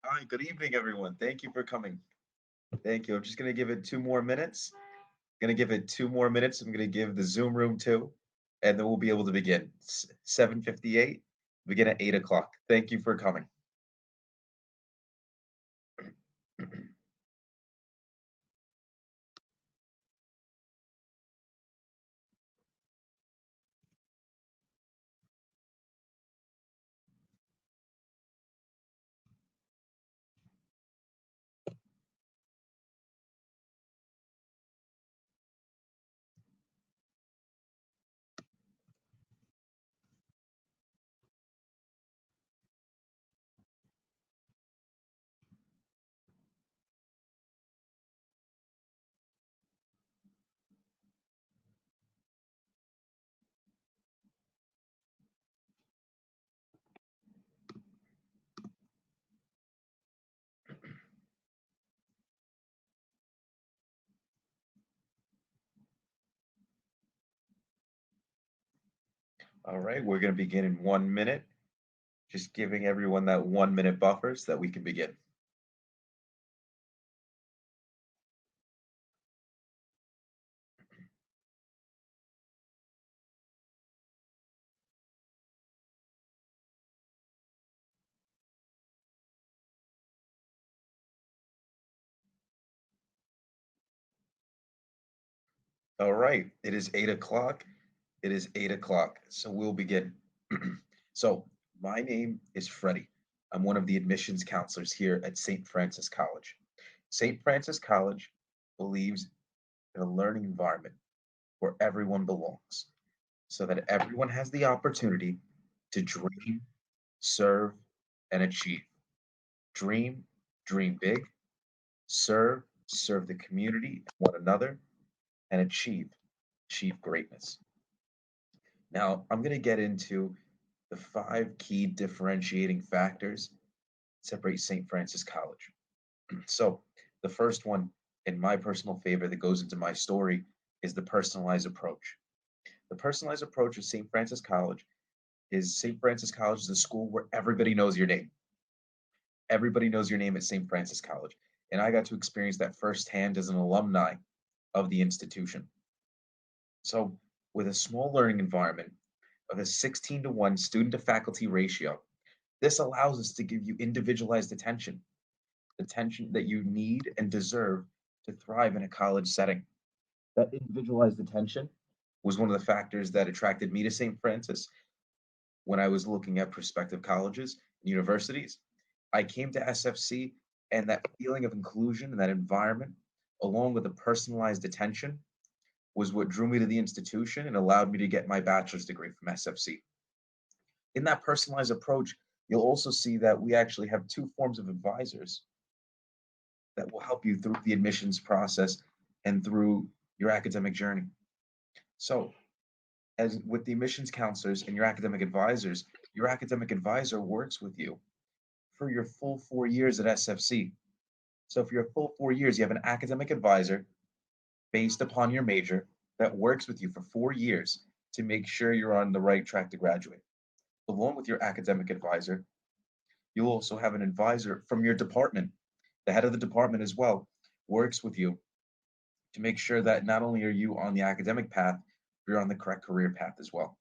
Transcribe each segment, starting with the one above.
Hi, good evening, everyone. Thank you for coming. Thank you. I'm just going to give it 2 more minutes. Going to give it 2 more minutes. I'm going to give the Zoom room two, and then we'll be able to begin. 7:58. Begin at 8 o'clock. Thank you for coming. All right, we're going to begin in 1 minute. Just giving everyone that 1 minute buffer so that we can begin. All right, it is 8 o'clock. It is 8 o'clock. So we'll begin. So my name is Freddie. I'm one of the admissions counselors here at St. Francis College. St. Francis College believes in a learning environment where everyone belongs, so that everyone has the opportunity to dream, serve, and achieve. Dream, dream big, serve the community and one another, and achieve greatness. Now, I'm going to get into the five key differentiating factors that separate St. Francis College. So, the first one, in my personal favor, that goes into my story is the personalized approach. The personalized approach of St. Francis College is St. Francis College is a school where everybody knows your name. Everybody knows your name at St. Francis College. And I got to experience that firsthand as an alumni of the institution. So, with a small learning environment of a 16 to 1 student to faculty ratio, this allows us to give you individualized attention that you need and deserve to thrive in a college setting. That individualized attention was one of the factors that attracted me to St. Francis when I was looking at prospective colleges and universities. I came to SFC, and that feeling of inclusion and that environment, along with the personalized attention, was what drew me to the institution and allowed me to get my bachelor's degree from SFC. In that personalized approach, you'll also see that we actually have two forms of advisors that will help you through the admissions process and through your academic journey. So, as with the admissions counselors and your academic advisor works with you for your full 4 years at SFC. So, for your full 4 years, you have an academic advisor based upon your major that works with you for 4 years to make sure you're on the right track to graduate. Along with your academic advisor, you'll also have an advisor from your department. The head of the department as well works with you to make sure that not only are you on the academic path, but you're on the correct career path as well.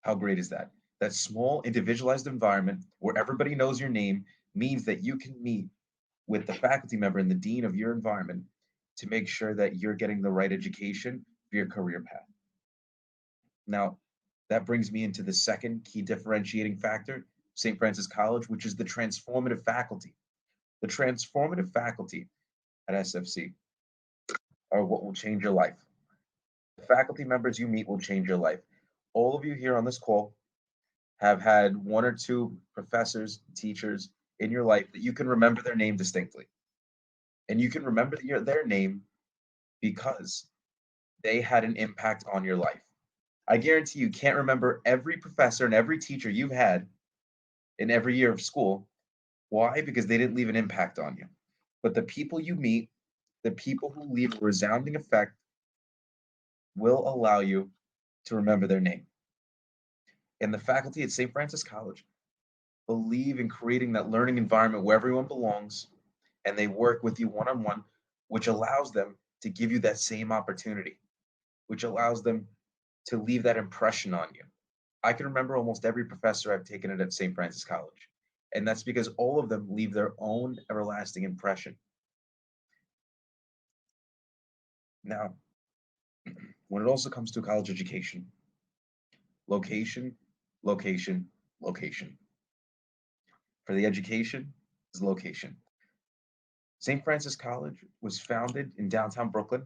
How great is that? That small, individualized environment where everybody knows your name means that you can meet with the faculty member and the dean of your environment to make sure that you're getting the right education for your career path. Now, that brings me into the second key differentiating factor, St. Francis College, which is the transformative faculty. The transformative faculty at SFC are what will change your life. The faculty members you meet will change your life. All of you here on this call have had one or two professors, teachers in your life that you can remember their name distinctly. And you can remember their name because they had an impact on your life. I guarantee you can't remember every professor and every teacher you've had in every year of school. Why? Because they didn't leave an impact on you. But the people you meet, the people who leave a resounding effect, will allow you to remember their name. And the faculty at St. Francis College believe in creating that learning environment where everyone belongs, and they work with you one on one, which allows them to give you that same opportunity, which allows them to leave that impression on you. I can remember almost every professor I've taken it at St. Francis College, and that's because all of them leave their own everlasting impression. Now, when it also comes to college education, location, location, location. For the education is location. St. Francis College was founded in downtown Brooklyn,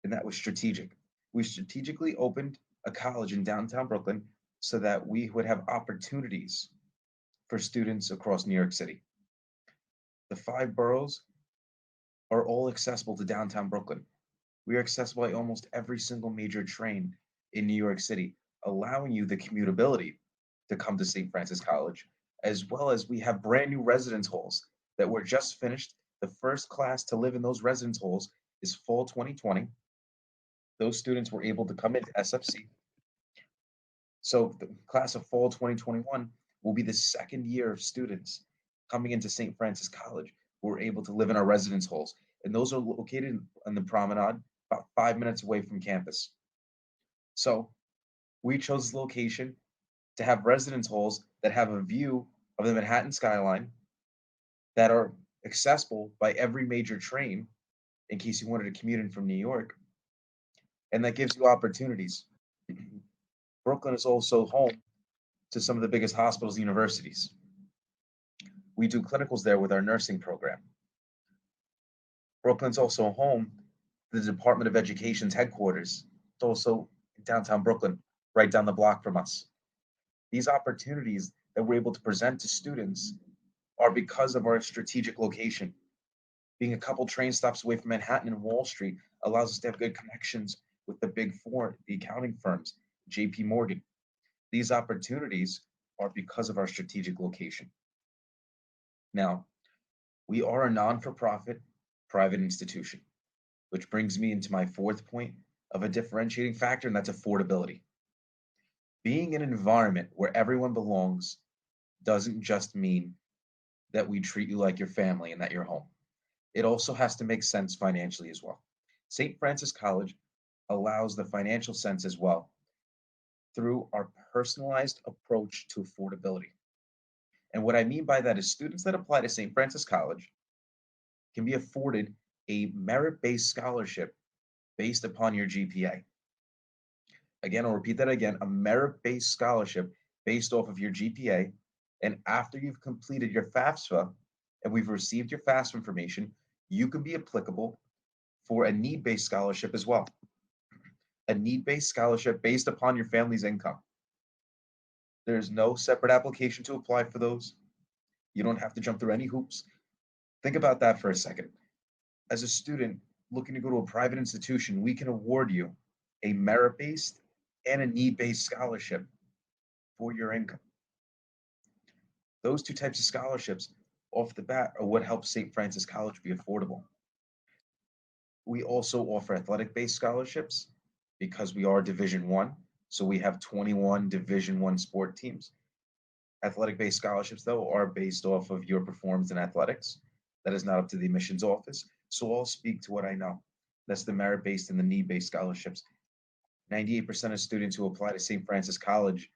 and that was strategic. We strategically opened a college in downtown Brooklyn so that we would have opportunities for students across New York City. The five boroughs are all accessible to downtown Brooklyn. We are accessible by almost every single major train in New York City, allowing you the commutability to come to St. Francis College, as well as we have brand new residence halls that were just finished. The first class to live in those residence halls is fall 2020. Those students were able to come into SFC. So the class of fall 2021 will be the second year of students coming into St. Francis College who are able to live in our residence halls. And those are located on the promenade, about 5 minutes away from campus. So we chose this location to have residence halls that have a view of the Manhattan skyline, that are accessible by every major train in case you wanted to commute in from New York, and that gives you opportunities. Brooklyn is also home to some of the biggest hospitals and universities. We do clinicals there with our nursing program. Brooklyn's also home to the Department of Education's headquarters. It's also in downtown Brooklyn, right down the block from us. These opportunities that we're able to present to students are because of our strategic location. Being a couple train stops away from Manhattan and Wall Street allows us to have good connections with the big four, the accounting firms, JP Morgan. These opportunities are because of our strategic location. Now, we are a non-for-profit private institution, which brings me into my fourth point of a differentiating factor, and that's affordability. Being in an environment where everyone belongs doesn't just mean that we treat you like your family and that you're home. It also has to make sense financially as well. St. Francis College allows the financial sense as well through our personalized approach to affordability. And what I mean by that is students that apply to St. Francis College can be afforded a merit-based scholarship based upon your GPA. Again, I'll repeat that again, a merit-based scholarship based off of your GPA. And after you've completed your FAFSA and we've received your FAFSA information, you can be applicable for a need-based scholarship as well. A need-based scholarship based upon your family's income. There's no separate application to apply for those. You don't have to jump through any hoops. Think about that for a second. As a student looking to go to a private institution, we can award you a merit-based and a need-based scholarship for your income. Those two types of scholarships off the bat are what helps St. Francis College be affordable. We also offer athletic-based scholarships because we are Division One, so we have 21 Division One sport teams. Athletic-based scholarships, though, are based off of your performance in athletics. That is not up to the admissions office. So I'll speak to what I know. That's the merit-based and the need-based scholarships. 98% of students who apply to St. Francis College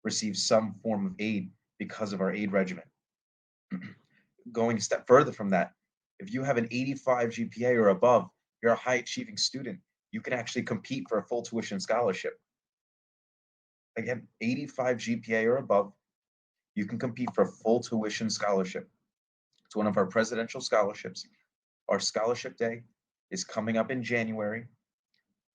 receive some form of aid because of our aid regimen. Going a step further from that, if you have an 85 GPA or above, you're a high achieving student, you can actually compete for a full tuition scholarship. Again, 85 GPA or above, you can compete for a full tuition scholarship. It's one of our presidential scholarships. Our scholarship day is coming up in January.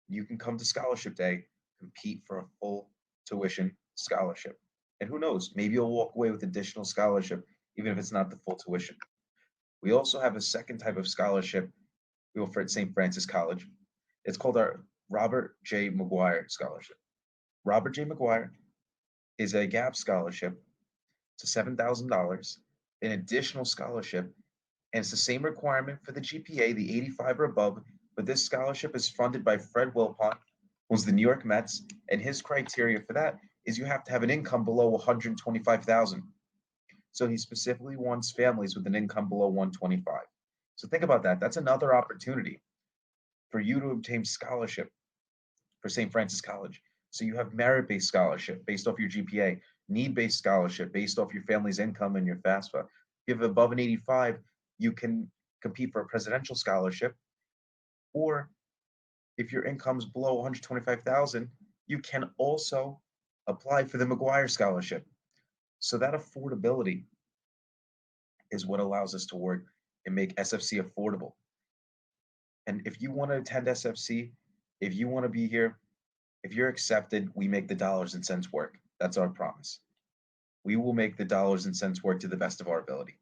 You can come to scholarship day, compete for a full tuition scholarship. And who knows, maybe you'll walk away with additional scholarship, even if it's not the full tuition. We also have a second type of scholarship we offer at St. Francis College. It's called our Robert J. McGuire Scholarship. Robert J. McGuire is a gap scholarship to $7,000, an additional scholarship, and it's the same requirement for the GPA, the 85 or above, but this scholarship is funded by Fred Wilpon, who's the New York Mets, and his criteria for that is you have to have an income below 125,000. So he specifically wants families with an income below 125. So think about that. That's another opportunity for you to obtain scholarship for St. Francis College. So you have merit-based scholarship based off your GPA, need-based scholarship based off your family's income and your FAFSA. If you have above an 85, you can compete for a presidential scholarship, or if your income's below 125,000, you can also apply for the McGuire scholarship. So that affordability is what allows us to work and make SFC affordable. And if you want to attend SFC, if you want to be here, if you're accepted, we make the dollars and cents work. That's our promise. We will make the dollars and cents work to the best of our ability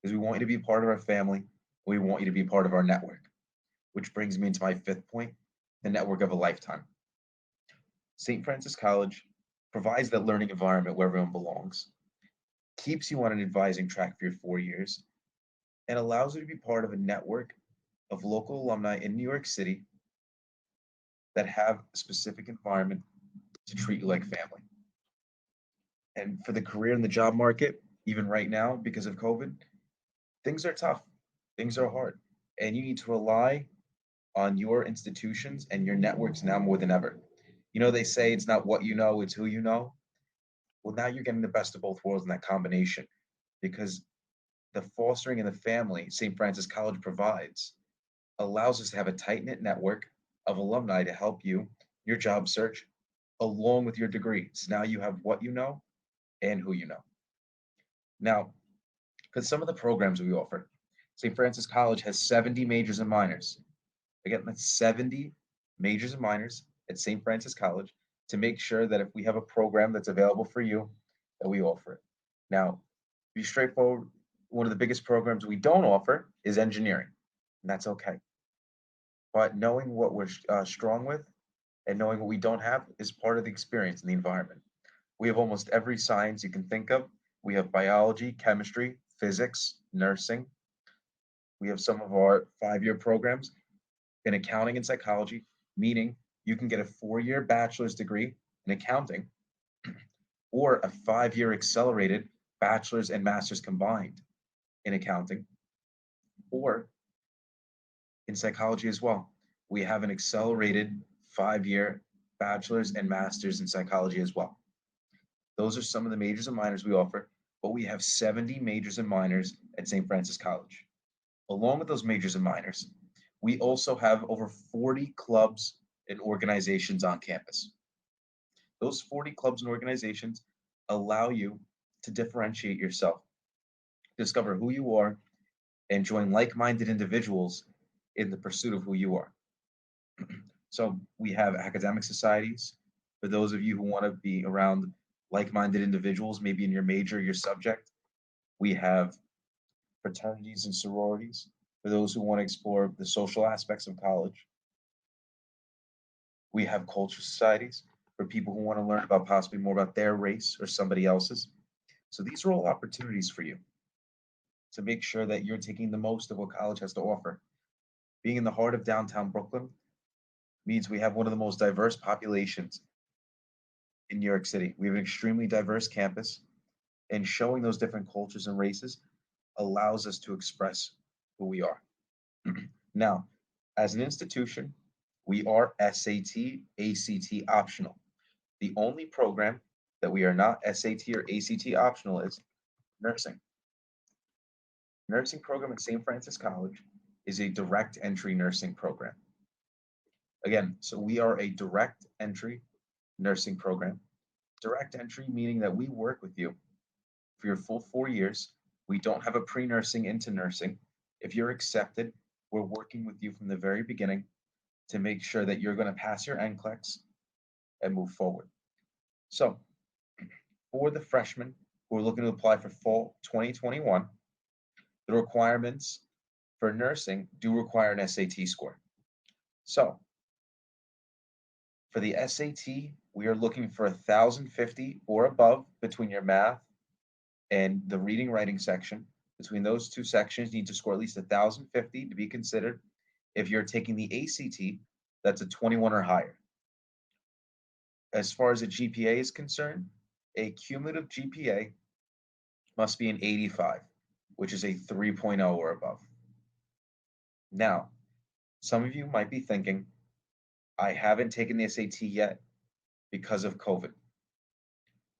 because we want you to be part of our family. We want you to be part of our network, which brings me into my fifth point, the network of a lifetime. St. Francis College provides that learning environment where everyone belongs, keeps you on an advising track for your 4 years, and allows you to be part of a network of local alumni in New York City that have a specific environment to treat you like family. And for the career and the job market, even right now, because of COVID, things are tough, things are hard, and you need to rely on your institutions and your networks now more than ever. You know, they say it's not what you know, it's who you know. Well, now you're getting the best of both worlds in that combination because the fostering and the family St. Francis College provides allows us to have a tight knit network of alumni to help you, your job search, along with your degree. So now you have what you know and who you know. Now, because some of the programs we offer, St. Francis College has 70 majors and minors. Again, that's 70 majors and minors at St. Francis College to make sure that if we have a program that's available for you, that we offer it. Now, to be straightforward, one of the biggest programs we don't offer is engineering, and that's okay. But knowing what we're strong with and knowing what we don't have is part of the experience and the environment. We have almost every science you can think of. We have biology, chemistry, physics, nursing. We have some of our 5 year programs in accounting and psychology, meaning you can get a 4 year bachelor's degree in accounting or a 5 year accelerated bachelor's and master's combined in accounting or in psychology as well. We have an accelerated 5 year bachelor's and master's in psychology as well. Those are some of the majors and minors we offer, but we have 70 majors and minors at St. Francis College. Along with those majors and minors, we also have over 40 clubs and organizations on campus. Those 40 clubs and organizations allow you to differentiate yourself, discover who you are, and join like minded individuals in the pursuit of who you are. So we have academic societies for those of you who want to be around like minded individuals, maybe in your major, your subject. We have fraternities and sororities for those who want to explore the social aspects of college. We have culture societies for people who want to learn about possibly more about their race or somebody else's. So these are all opportunities for you to make sure that you're taking the most of what college has to offer. Being in the heart of downtown Brooklyn means we have one of the most diverse populations in New York City. We have an extremely diverse campus, and showing those different cultures and races allows us to express who we are. Now, as an institution, we are SAT, ACT optional. The only program that we are not SAT or ACT optional is nursing. Nursing program at St. Francis College is a direct entry nursing program. Again, so we are a direct entry nursing program. Direct entry meaning that we work with you for your full 4 years. We don't have a pre-nursing into nursing. If you're accepted, we're working with you from the very beginning to make sure that you're going to pass your NCLEX and move forward. So for the freshmen who are looking to apply for fall 2021, the requirements for nursing do require an SAT score. So for the SAT, we are looking for 1,050 or above between your math and the reading writing section. Between those two sections, you need to score at least 1,050 to be considered. If you're taking the ACT, that's a 21 or higher. As far as a GPA is concerned, a cumulative GPA must be an 85, which is a 3.0 or above. Now, some of you might be thinking, I haven't taken the SAT yet because of COVID.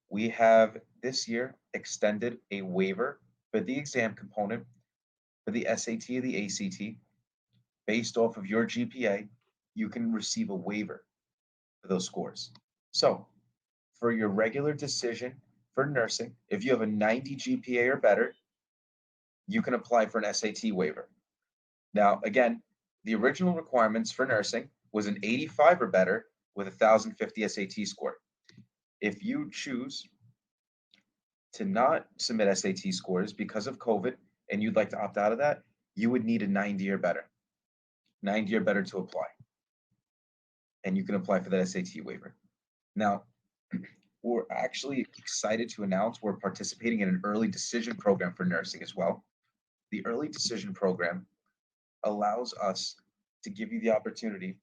We have this year extended a waiver for the exam component for the SAT or the ACT. Based off of your GPA, you can receive a waiver for those scores. So, for your regular decision for nursing, if you have a 90 GPA or better, you can apply for an SAT waiver. Now, again, the original requirements for nursing was an 85 or better with a 1050 SAT score. If you choose to not submit SAT scores because of COVID and you'd like to opt out of that, you would need a 90 or better. 90 or better to apply. And you can apply for that SAT waiver. Now, we're actually excited to announce we're participating in an early decision program for nursing as well. The early decision program allows us to give you the opportunity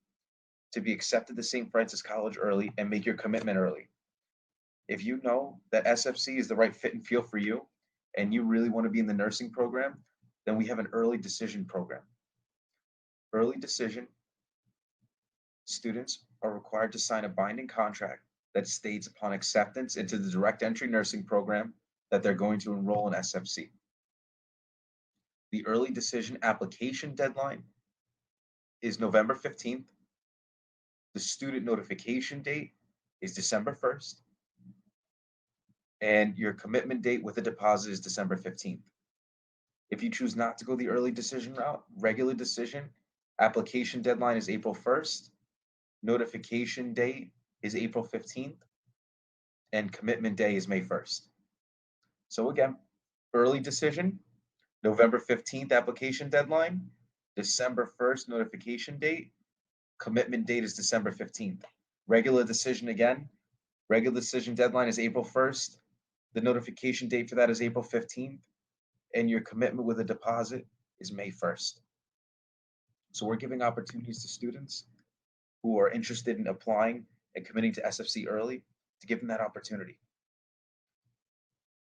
to be accepted to St. Francis College early and make your commitment early. If you know that SFC is the right fit and feel for you and you really want to be in the nursing program, then we have an early decision program. Early decision students are required to sign a binding contract that states upon acceptance into the direct entry nursing program that they're going to enroll in SFC. The early decision application deadline is November 15th. The student notification date is December 1st. And your commitment date with a deposit is December 15th. If you choose not to go the early decision route, regular decision, application deadline is April 1st, notification date is April 15th, and commitment day is May 1st. So again, early decision, November 15th application deadline, December 1st notification date, commitment date is December 15th. Regular decision again, regular decision deadline is April 1st, the notification date for that is April 15th, and your commitment with a deposit is May 1st. So we're giving opportunities to students who are interested in applying and committing to SFC early to give them that opportunity.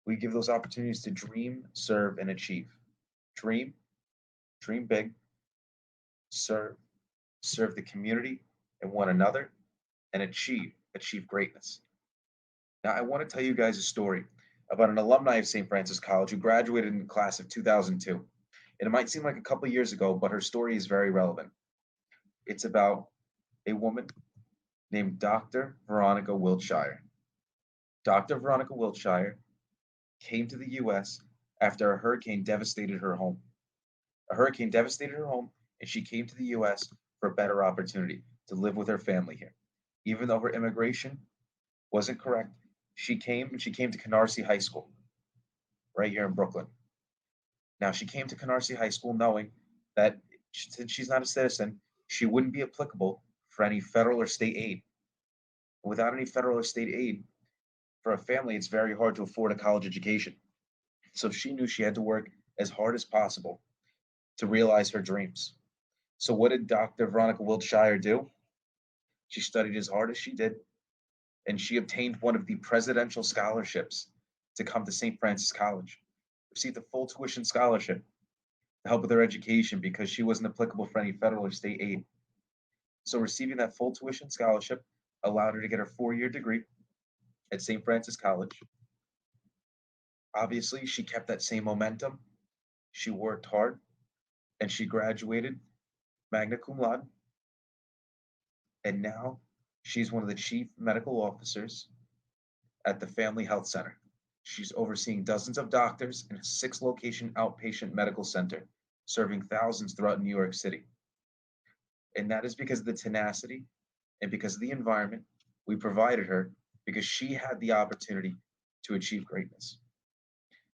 We give those opportunities to dream, serve, and achieve. Dream, dream big, serve, serve the community and one another, and achieve, achieve greatness. Now, I want to tell you guys a story about an alumni of St. Francis College who graduated in the class of 2002. And it might seem like a couple years ago, but her story is very relevant. It's about a woman named Dr. Veronica Wiltshire. Dr. Veronica Wiltshire came to the US after a hurricane devastated her home. A hurricane devastated her home, and she came to the US for a better opportunity to live with her family here. Even though her immigration wasn't correct, she came to Canarsie High School, right here in Brooklyn. Now, she came to Canarsie High School knowing that since she's not a citizen, she wouldn't be applicable for any federal or state aid. Without any federal or state aid, for a family, it's very hard to afford a college education. So she knew she had to work as hard as possible to realize her dreams. So what did Dr. Veronica Wiltshire do? She studied as hard as she did, and she obtained one of the presidential scholarships to come to St. Francis College. Received a full tuition scholarship to help with her education because she wasn't applicable for any federal or state aid. So receiving that full tuition scholarship allowed her to get her 4-year degree at St. Francis College. Obviously, she kept that same momentum. She worked hard and she graduated magna cum laude. And now she's one of the chief medical officers at the Family Health Center. She's overseeing dozens of doctors in a 6-location outpatient medical center, serving thousands throughout New York City. And that is because of the tenacity and because of the environment we provided her, because she had the opportunity to achieve greatness.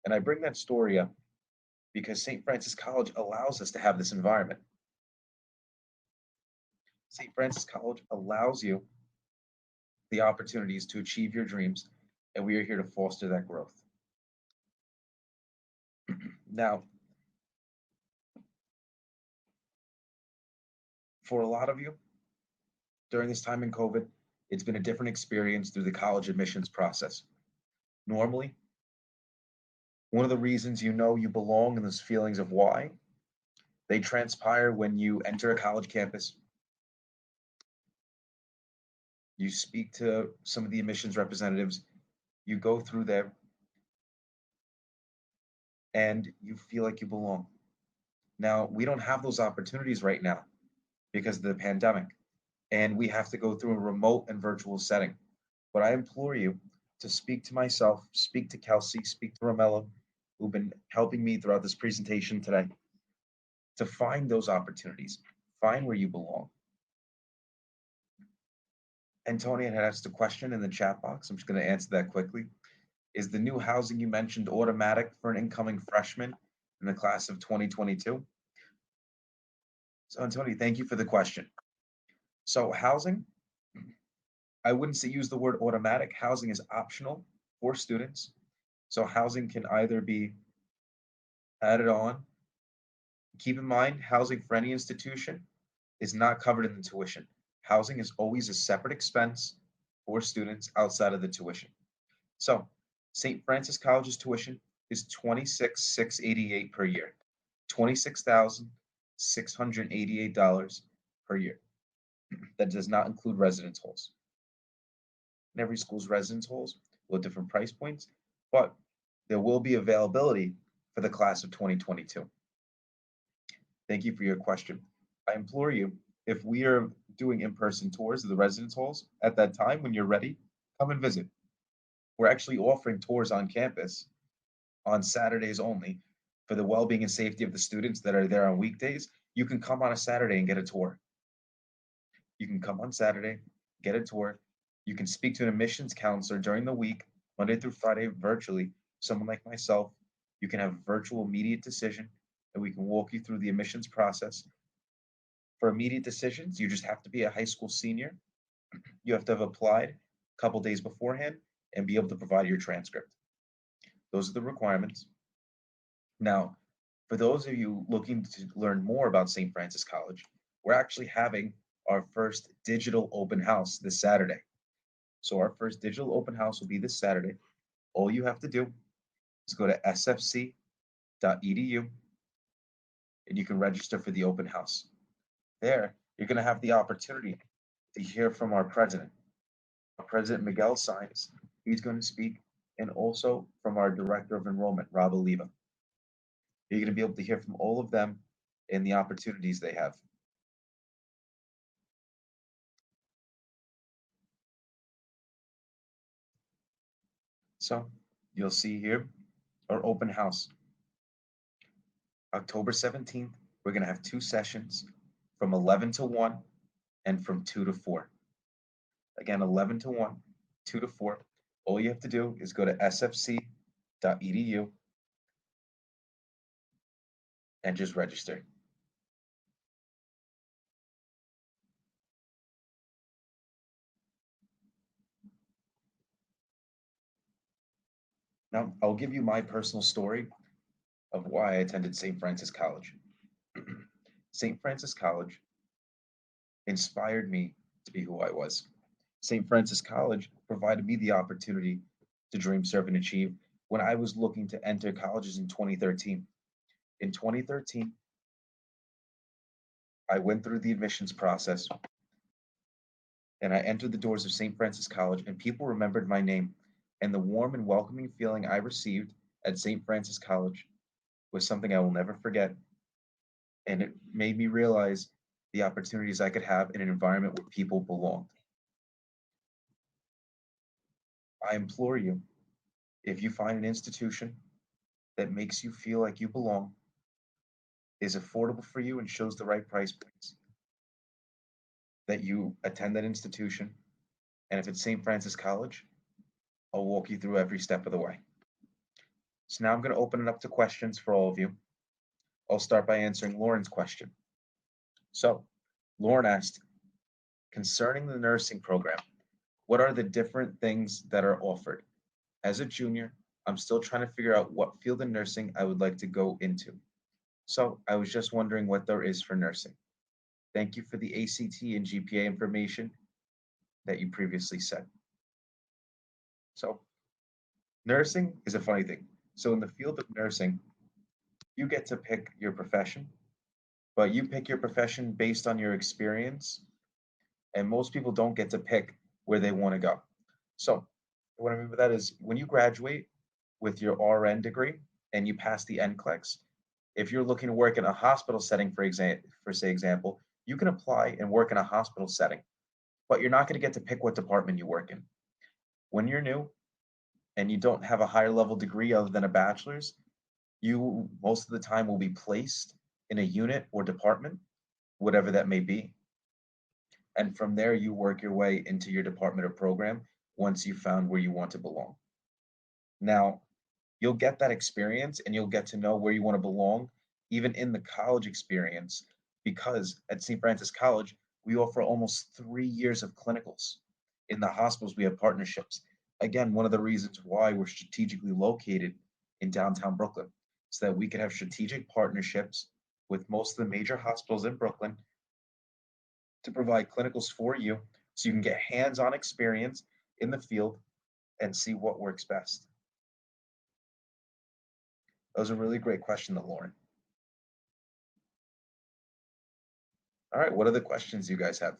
And I bring that story up because St. Francis College allows us to have this environment. St. Francis College allows you the opportunities to achieve your dreams, and we are here to foster that growth. Now, for a lot of you, during this time in COVID, it's been a different experience through the college admissions process. Normally, One of the reasons you know you belong and those feelings of why, they transpire when you enter a college campus, you speak to some of the admissions representatives, you go through there, and you feel like you belong. Now, we don't have those opportunities right now because of the pandemic, and we have to go through a remote and virtual setting. But I implore you to speak to myself, speak to Kelsey, speak to Romello, who've been helping me throughout this presentation today, to find those opportunities, find where you belong. Antonia had asked a question in the chat box. I'm just going to answer that quickly. Is the new housing you mentioned automatic for an incoming freshman in the class of 2022? So, Antonia, thank you for the question. So, housing, I wouldn't say use the word automatic. Housing is optional for students. So, housing can either be added on. Keep in mind, housing for any institution is not covered in the tuition. Housing is always a separate expense for students outside of the tuition. So, St. Francis College's tuition is $26,688 per year, $26,688 per year. That does not include residence halls. And every school's residence halls will have different price points, but there will be availability for the class of 2022. Thank you for your question. I implore you, if we are doing in-person tours of the residence halls at that time when you're ready, come and visit. We're actually offering tours on campus on Saturdays only for the well-being and safety of the students that are there on weekdays. You can come on a Saturday and get a tour. You can come on Saturday, get a tour. You can speak to an admissions counselor during the week, Monday through Friday, virtually. Someone like myself, you can have a virtual immediate decision, and we can walk you through the admissions process. For immediate decisions, you just have to be a high school senior. You have to have applied a couple days beforehand and be able to provide your transcript. Those are the requirements. Now, for those of you looking to learn more about St. Francis College, we're actually having our first digital open house this Saturday. So our first digital open house will be this Saturday. All you have to do is go to sfc.edu and you can register for the open house. There, you're going to have the opportunity to hear from our president, Miguel Saenz. He's going to speak, and also from our director of enrollment, Rob Oliva. You're going to be able to hear from all of them and the opportunities they have. So you'll see here our open house. October 17th, we're going to have 2 sessions from 11 to 1 and from 2 to 4. Again, 11 to 1, 2 to 4. All you have to do is go to sfc.edu and just register. Now, I'll give you my personal story of why I attended St. Francis College. St. Francis College inspired me to be who I was. St. Francis College provided me the opportunity to dream, serve, and achieve when I was looking to enter colleges in 2013. In 2013, I went through the admissions process and I entered the doors of St. Francis College, and people remembered my name. And the warm and welcoming feeling I received at St. Francis College was something I will never forget. And it made me realize the opportunities I could have in an environment where people belonged. I implore you, if you find an institution that makes you feel like you belong, is affordable for you, and shows the right price points, that you attend that institution. And if it's St. Francis College, I'll walk you through every step of the way. So now I'm going to open it up to questions for all of you. I'll start by answering Lauren's question. So, Lauren asked, concerning the nursing program, what are the different things that are offered? As a junior, I'm still trying to figure out what field in nursing I would like to go into. So, I was just wondering what there is for nursing. Thank you for the ACT and GPA information that you previously said. So, nursing is a funny thing. So in the field of nursing, you get to pick your profession, but you pick your profession based on your experience, and most people don't get to pick where they want to go. So what I mean by that is when you graduate with your RN degree and you pass the NCLEX, if you're looking to work in a hospital setting, for say example, you can apply and work in a hospital setting, but you're not going to get to pick what department you work in. When you're new and you don't have a higher level degree other than a bachelor's, you most of the time will be placed in a unit or department, whatever that may be. And from there, you work your way into your department or program once you found where you want to belong. Now, you'll get that experience and you'll get to know where you want to belong, even in the college experience, because at St. Francis College, we offer almost 3 years of clinicals. In the hospitals, we have partnerships. Again, one of the reasons why we're strategically located in downtown Brooklyn, so that we can have strategic partnerships with most of the major hospitals in Brooklyn to provide clinicals for you so you can get hands-on experience in the field and see what works best. That was a really great question, Lauren. All right, what other questions do you guys have?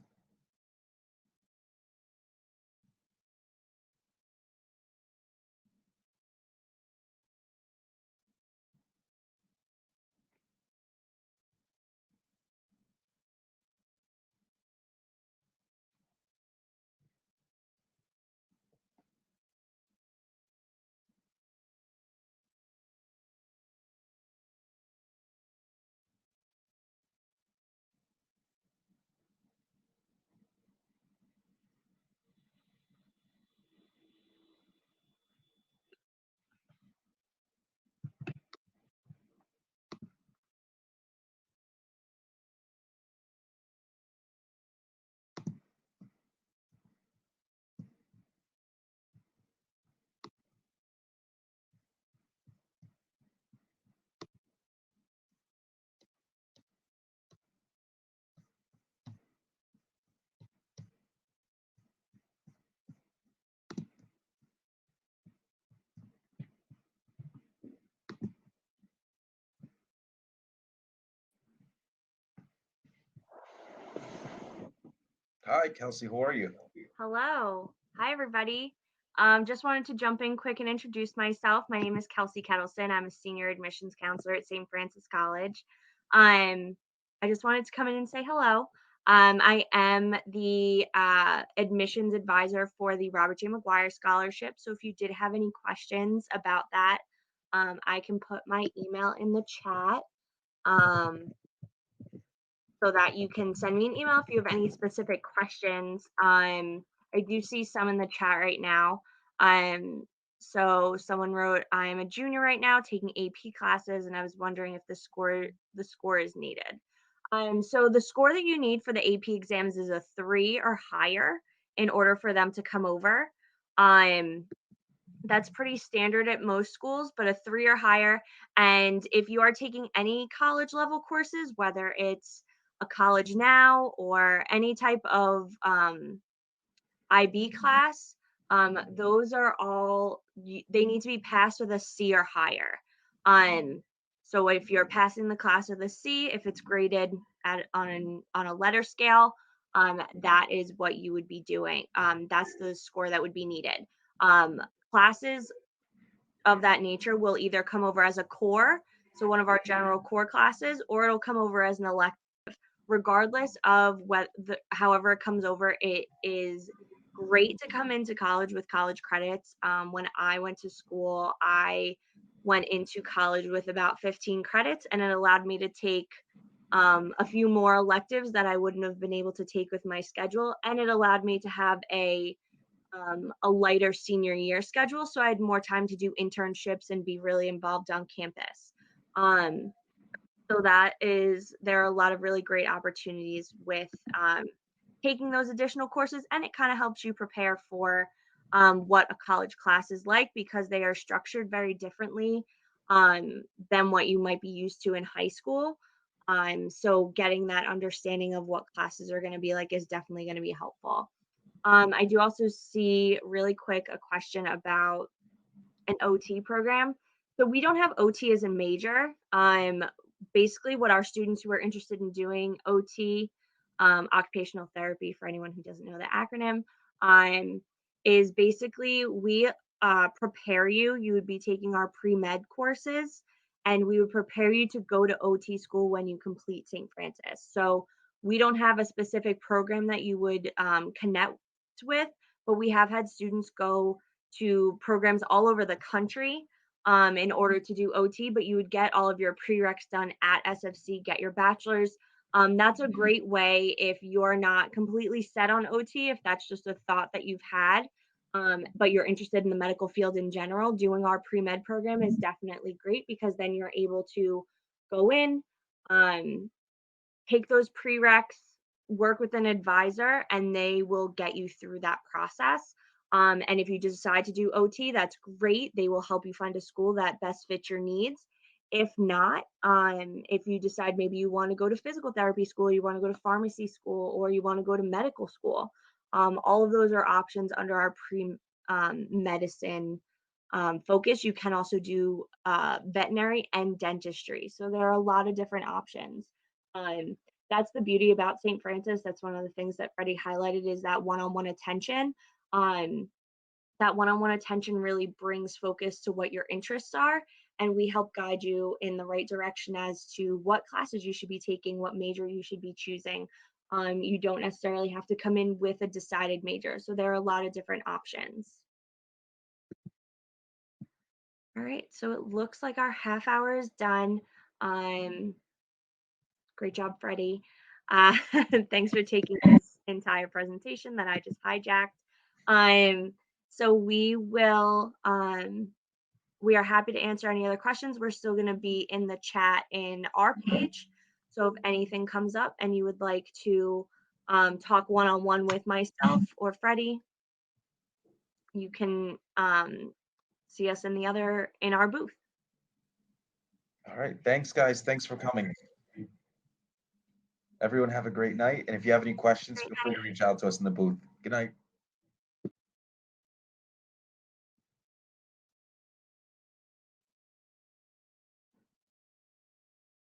Hi, Kelsey, how are you? Hello. Hi, everybody. Just wanted to jump in quick and introduce myself. My name is Kelsey Kettleson. I'm a senior admissions counselor at St. Francis College. Um, I just wanted to come in and say hello. I am the admissions advisor for the Robert J. McGuire Scholarship. So if you did have any questions about that, I can put my email in the chat. Um, so that you can send me an email if you have any specific questions. I do see some in the chat right now. Um, so someone wrote, I'm a junior right now taking AP classes, and I was wondering if the score is needed. So the score that you need for the AP exams is a 3 or higher in order for them to come over. Um, that's pretty standard at most schools, but a 3 or higher. And if you are taking any college level courses, whether it's a college now or any type of IB class, those are all they need to be passed with a C or higher. Um, so if you're passing the class with a C, if it's graded on a letter scale, that is what you would be doing. That's the score that would be needed. Um, Classes of that nature will either come over as a core, so one of our general core classes, or it'll come over as an elective. Regardless of however it comes over, it is great to come into college with college credits. When I went to school, I went into college with about 15 credits, and it allowed me to take a few more electives that I wouldn't have been able to take with my schedule, and it allowed me to have a lighter senior year schedule, so I had more time to do internships and be really involved on campus. Um, so there are a lot of really great opportunities with taking those additional courses, and it kind of helps you prepare for what a college class is like because they are structured very differently than what you might be used to in high school. So getting that understanding of what classes are going to be like is definitely going to be helpful. I do also see really quick a question about an OT program. So we don't have OT as a major. Basically, what our students who are interested in doing OT, occupational therapy, for anyone who doesn't know the acronym, um, is basically we prepare you. You would be taking our pre med courses, and we would prepare you to go to OT school when you complete St. Francis. So we don't have a specific program that you would connect with, but we have had students go to programs all over the country in order to do OT, but you would get all of your prereqs done at SFC, get your bachelor's. That's a great way if you're not completely set on OT, if that's just a thought that you've had, but you're interested in the medical field in general. Doing our pre med program is definitely great because then you're able to go in, um, take those prereqs, work with an advisor, and they will get you through that process. And if you decide to do OT, that's great. They will help you find a school that best fits your needs. If not, if you decide maybe you want to go to physical therapy school, you want to go to pharmacy school, or you want to go to medical school, all of those are options under our pre medicine focus. You can also do veterinary and dentistry. So there are a lot of different options. Um, that's the beauty about St. Francis. That's one of the things that Freddie highlighted is that one-on-one attention. Um, that one-on-one attention really brings focus to what your interests are, and we help guide you in the right direction as to what classes you should be taking, what major you should be choosing. You don't necessarily have to come in with a decided major, so there are a lot of different options. All right, so it looks like our half hour is done. Um, Great job, Freddie. Uh, thanks for taking this entire presentation that I just hijacked. Um, so we are happy to answer any other questions. We're still going to be in the chat in our page. So if anything comes up and you would like to talk one-on-one with myself or Freddie, you can see us in our booth. All right. Thanks, guys. Thanks for coming. Everyone have a great night. And if you have any questions, feel free to reach out to us in the booth. Good night.